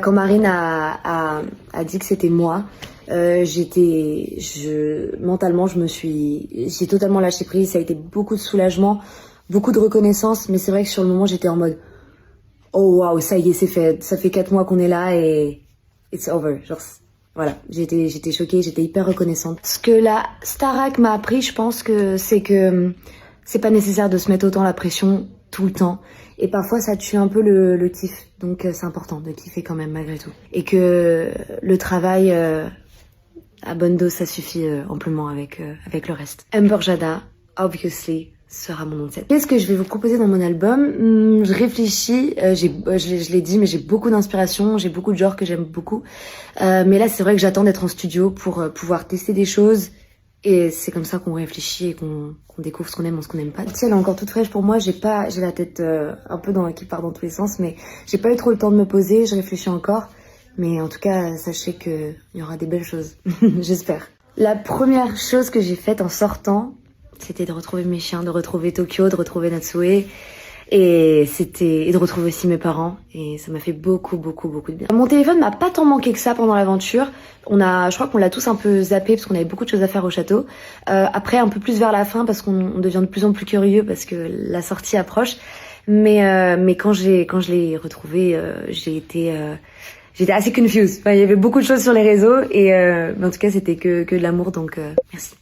Quand Marine a dit que c'était moi, mentalement, j'ai totalement lâché prise. Ça a été beaucoup de soulagement, beaucoup de reconnaissance, mais c'est vrai que sur le moment, j'étais en mode, oh waouh, ça y est, c'est fait. Ça fait 4 mois qu'on est là et it's over. Genre, voilà, j'étais choquée, j'étais hyper reconnaissante. Ce que la Starac m'a appris, je pense que c'est pas nécessaire de se mettre autant la pression tout le temps. Et parfois, ça tue un peu le kiff. Donc, c'est important de kiffer quand même, malgré tout. Et que le travail, à bonne dose, ça suffit amplement avec le reste. Amber Jada, obviously, sera mon nom de scène. Qu'est-ce que je vais vous proposer dans mon album? Je réfléchis, je l'ai dit, mais j'ai beaucoup d'inspiration, j'ai beaucoup de genres que j'aime beaucoup. Mais là, c'est vrai que j'attends d'être en studio pour pouvoir tester des choses. Et c'est comme ça qu'on réfléchit et qu'on découvre ce qu'on aime ou ce qu'on n'aime pas. Si elle est encore toute fraîche pour moi, j'ai la tête un peu qui part dans tous les sens, mais j'ai pas eu trop le temps de me poser, je réfléchis encore. Mais en tout cas, sachez qu'il y aura des belles choses, j'espère. La première chose que j'ai faite en sortant, c'était de retrouver mes chiens, de retrouver Tokyo, de retrouver Natsue. Et de retrouver aussi mes parents. Et ça m'a fait beaucoup de bien. Mon téléphone m'a pas tant manqué que ça pendant l'aventure. Je crois qu'on l'a tous un peu zappé parce qu'on avait beaucoup de choses à faire au château. Après, un peu plus vers la fin parce qu'on devient de plus en plus curieux parce que la sortie approche. Mais quand je l'ai retrouvé, j'étais assez confused. Enfin, il y avait beaucoup de choses sur les réseaux mais en tout cas, c'était que de l'amour, donc merci.